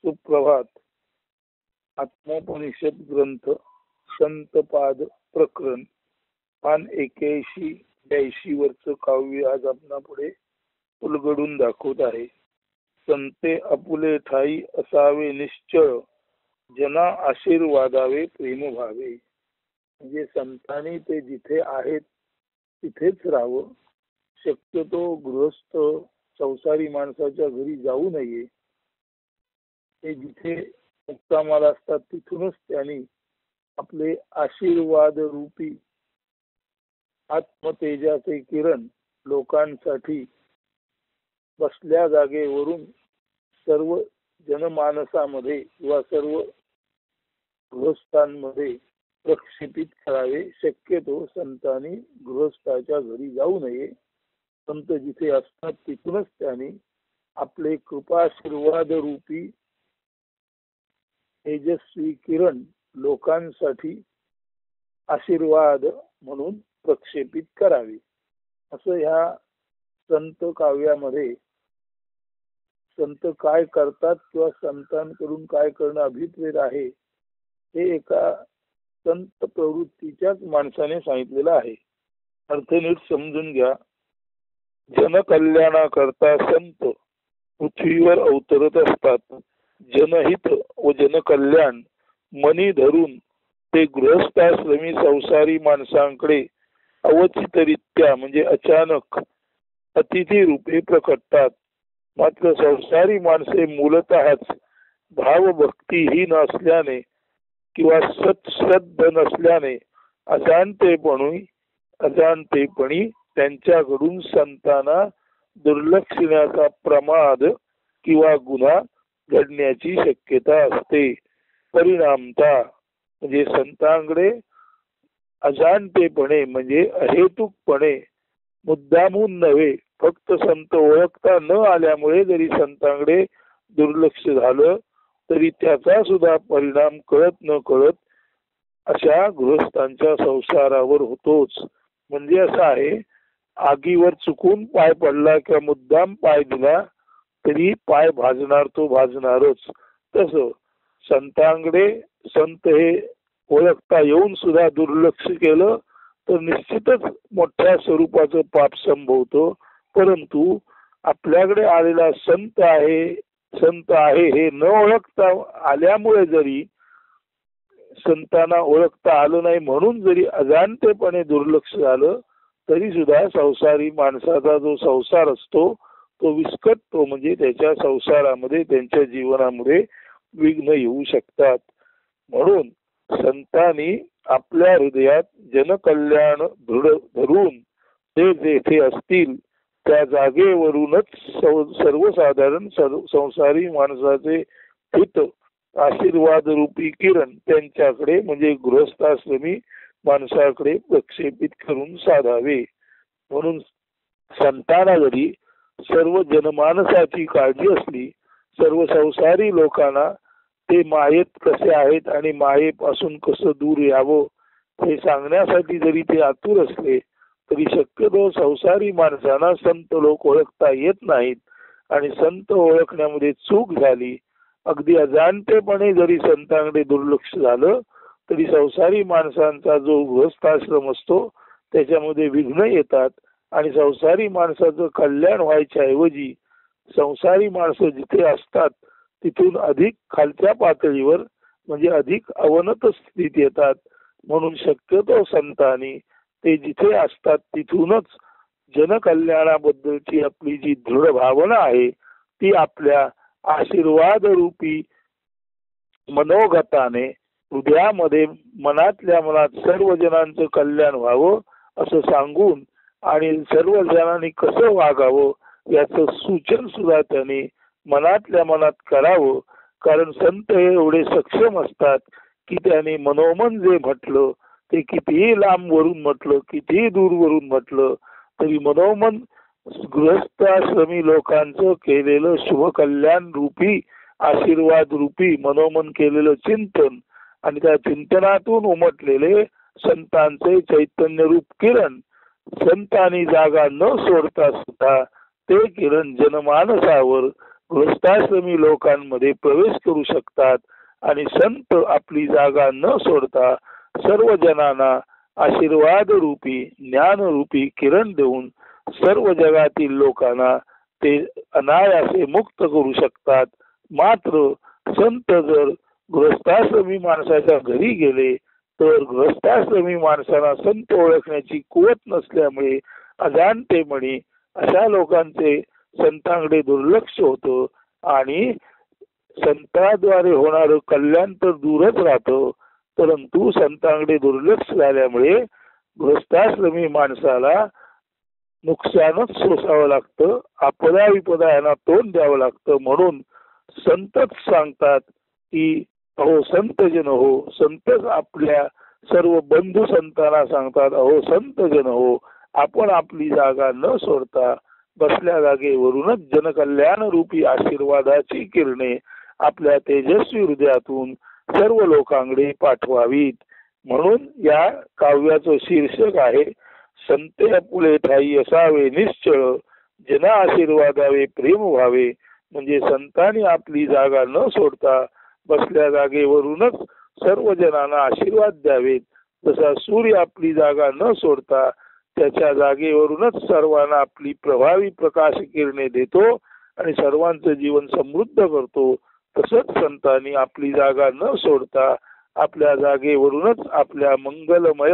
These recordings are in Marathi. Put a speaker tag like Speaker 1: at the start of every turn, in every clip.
Speaker 1: सुप्रभात. आत्मोपनिषद ग्रंथ संतपाद प्रकरण पान 81-82 वरच काव्य आज आपणा पुढे उलगडून दाखवत आहे. संते आपुले ठाई असावे निश्चळ, जना आशीर्वादावे प्रेम भावे. म्हणजे संतांनी ते जिथे आहेत तिथेच राहावं. शक्यतो गृहस्थ संसारी माणसाच्या घरी जाऊ नये. ते जिथे मुक्कामाला असतात तिथूनच त्यांनी आपले आशीर्वाद रूपी आत्मतेजाचे किरण लोकांसाठी बसल्या जागेवरून सर्व जनमानसामध्ये किंवा सर्व गृहस्थांमध्ये प्रक्षेपित करावे. शक्यतो संतांनी गृहस्थाच्या घरी जाऊ नये. संत जिथे असतात तिथूनच त्यांनी आपले कृपाशीर्वाद रूपी तेजस्वी किरण लोकांसाठी आशीर्वाद म्हणून प्रक्षेपित करावे. असं ह्या संत काव्यामध्ये संत काय करतात किंवा संतांकडून काय करणं अभिप्रेत आहे हे एका संत प्रवृत्तीच्याच माणसाने सांगितलेलं आहे. अर्थ नीट समजून घ्या. जनकल्याणाकरता संत पृथ्वीवर अवतरत असतात. जनहित व जनकल्याण मनी धरून ते गृहस्थाश्रमी संसारी माणसांकडे अवचितरित्या म्हणजे अचानक अतिथी रूपे प्रकटतात. मात्र संसारी माणसे मूलतःच भावभक्तीहीन असल्याने किंवा सत्श्रद्ध नसल्याने अजाणतेपणी त्यांच्याकडून संतांना दुर्लक्षण्याचा प्रमाद किंवा गुन्हा घडण्याची शक्यता असते. परिणामतः म्हणजे संतांकडे अजाणतेपणे म्हणजे अहेतुकपणे मुद्दामून नव्हे फक्त संत ओळखता न आल्यामुळे जरी संतांकडे दुर्लक्ष झालं तरी त्याचा सुद्धा परिणाम कळत न कळत अशा गृहस्थांच्या संसारावर होतोच. म्हणजे असं आहे, आगीवर चुकून पाय पडला किंवा मुद्दाम पाय दिला तरी पाय भाजणार तो भाजणारच. तस संतांकडे संत हे ओळखता येऊन सुद्धा दुर्लक्ष केलं तर निश्चितच मोठ्या स्वरूपाचं पाप संभवतो. परंतु आपल्याकडे आलेला संत आहे हे न ओळखता आल्यामुळे जरी संतांना ओळखता आलं नाही म्हणून जरी अजाणतेपणे दुर्लक्ष झालं तरी सुद्धा संसारी माणसाचा जो संसार असतो तो विस्कटतो. म्हणजे त्याच्या संसारामध्ये त्यांच्या जीवनामध्ये विघ्न येऊ शकतात. म्हणून संतांनी आपल्या हृदयात जनकल्याण दृढ धरून ते जेथे असतील त्या जागेवरूनच सर्वसाधारण संसारी माणसाचे हित आशीर्वाद रूपी किरण त्यांच्याकडे म्हणजे गृहस्थाश्रमी माणसाकडे प्रक्षेपित करून साधावे. म्हणून संतांना जरी सर्व जनमानसाची काळजी असली, सर्व संसारी लोकांना ते मायेत कसे आहेत आणि मायेपासून कसं दूर यावं हे सांगण्यासाठी जरी ते आतुर असले तरी शक्यतो संसारी माणसांना संत लोक ओळखता येत नाहीत. आणि संत ओळखण्यामध्ये चूक झाली, अगदी अजाणतेपणे जरी संतांकडे दुर्लक्ष झालं तरी संसारी माणसांचा जो गृहस्थाश्रम असतो त्याच्यामध्ये विघ्न येतात. आणि संसारी माणसाचं कल्याण व्हायच्या ऐवजी संसारी माणसं जिथे असतात तिथून अधिक खालच्या पातळीवर म्हणजे अधिक अवनत स्थितीत येतात. म्हणून शक्यतो संतांनी ते जिथे असतात तिथूनच जनकल्याणाबद्दलची आपली जी दृढ भावना आहे ती आपल्या आशीर्वाद रूपी मनोगताने हृदयामध्ये मनातल्या मनात सर्व जणांचं कल्याण व्हावं असं सांगून आणि सर्व जणांनी कसं वागावं याचं सूचन सुद्धा त्यांनी मनातल्या मनात करावं. कारण संत हे एवढे सक्षम असतात की त्यांनी मनोमन जे म्हटलं ते कितीही लांब वरून म्हटलं कितीही दूर वरून म्हटलं तरी मनोमन गृहस्थाश्रमी लोकांचं केलेलं शुभ कल्याण रूपी आशीर्वाद रूपी मनोमन केलेलं चिंतन आणि त्या चिंतनातून उमटलेले संतांचे चैतन्य रूप किरण संतांनी जागा न सोडता सुद्धा ते किरण जनमानसावर गृहस्थाश्रमी लोकांमध्ये प्रवेश करू शकतात आणि संत आपली जागा न सोडता सर्व जनांना आशीर्वाद रूपी ज्ञान रूपी किरण देऊन सर्व जगातील लोकांना ते अनायासे मुक्त करू शकतात. मात्र संत जर गृहस्थाश्रमी माणसाच्या घरी गेले तर गृहस्थाश्रमी माणसाला संत ओळखण्याची कुवत नसल्यामुळे अजाणतेपणी अशा लोकांचे संतांकडे दुर्लक्ष होतं आणि संतांद्वारे होणारं कल्याण तर दूरच राहतं, परंतु संतांकडे दुर्लक्ष झाल्यामुळे गृहस्थाश्रमी माणसाला नुकसानच सोसावं लागतं, आपदा विपदा यांना तोंड द्यावं लागतं. म्हणून संतच सांगतात की अहो संत जन हो, संतच आपल्या सर्व बंधू संतांना सांगतात अहो संत जन हो, आपण आपली जागा न सोडता बसल्या जागेवरूनच जनकल्याण रूपी आशीर्वादाची किरणे आपल्या तेजस्वी हृदयातून सर्व लोकांकडे पाठवावीत. म्हणून या काव्याचं शीर्षक आहे संते आपुले ठाई असावे निश्चळ, जना आशीर्वादावे प्रेम व्हावे. म्हणजे संतांनी आपली जागा न सोडता बसल्या जागेवरूनच सर्व जनांना आशीर्वाद द्यावेत. जसा सूर्य आपली जागा न सोडता त्याच्या जागेवरूनच सर्वांना आपली प्रभावी प्रकाश किरणे देतो आणि सर्वांचं जीवन समृद्ध करतो, तसंच संतांनी आपली जागा न सोडता आपल्या जागेवरूनच आपल्या मंगलमय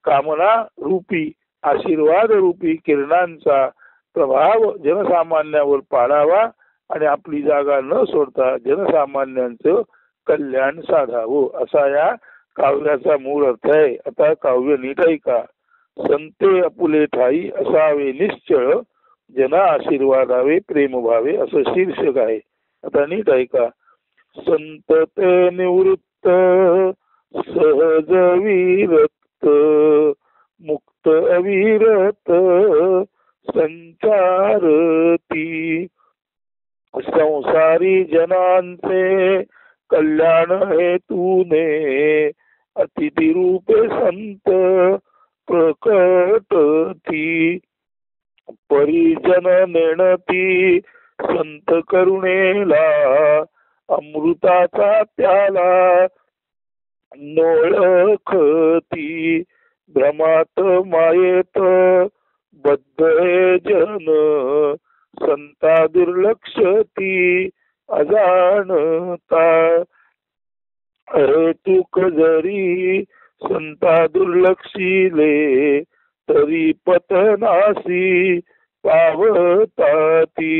Speaker 1: कामना रूपी आशीर्वाद रूपी किरणांचा प्रभाव जनसामान्यावर पाडावा आणि आपली जागा न सोडता जनसामान्यांचं कल्याण साधावं, असा या काव्याचा मूळ अर्थ आहे. आता काव्य नीट ऐका. संते आपुले ठाई असावे निश्चळ, जना आशीर्वादावे प्रेम व्हावे, असं शीर्षक आहे. आता नीट ऐका. संत ते निवृत्त सहज विरक्त मुक्त अविरत संचारती, संसारी जनांचे कल्याण हेतूने अतिथी रूपे संत प्रकटती, परिजन नेणती संत करुणेला अमृताचा प्याला नोळखती, भ्रमात मायेत बद्ध हे जन संता दुर्लक्षती अजाणता, हेतुक जरी संता दुर्लक्षिले तरी पतनासी पावताती,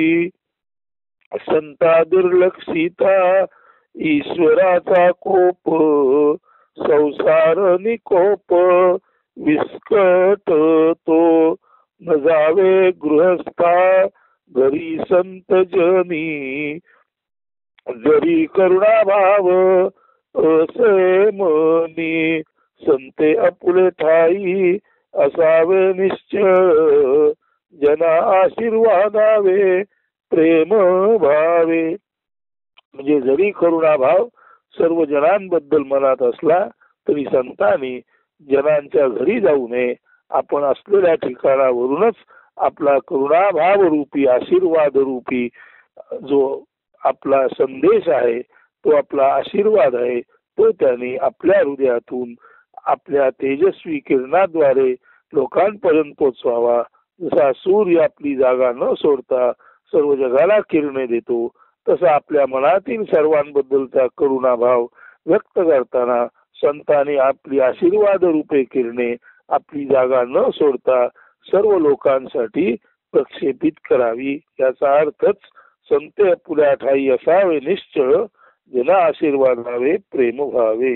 Speaker 1: संता दुर्लक्षिता ईश्वराचा कोप संसार निकोप विस्कट तो न जावे गृहस्था घरी संत जनी, जरी करुणा भाव असे मनी, संते आपुले ठाई असावे निश्चळ, जना आशीर्वादावे प्रेम भावे. म्हणजे जरी करुणा भाव सर्व जनांबद्दल मनात असला तरी संतांनी जनांच्या घरी जाऊ नये. आपण असलेल्या ठिकाणावरूनच आपला करुणाभाव रूपी आशीर्वाद रूपी जो आपला संदेश आहे, तो आपला आशीर्वाद आहे, तो त्यांनी आपल्या हृदयातून आपल्या तेजस्वी किरणाद्वारे लोकांपर्यंत पोचवावा. जसा सूर्य आपली जागा न सोडता सर्व जगाला किरणे देतो, तसा आपल्या मनातील सर्वांबद्दलचा करुणाभाव व्यक्त करताना संतांनी आपली आशीर्वाद रूपे किरणे आपली जागा न सोडता सर्व लोकांसाठी प्रक्षेपित करावी. याचा अर्थच संते आपुल्या ठाई असावे निश्चळ, जना आशीर्वादावे प्रेम व्हावे.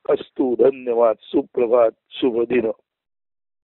Speaker 1: अस्तु. धन्यवाद. सुप्रभात. शुभ दिन.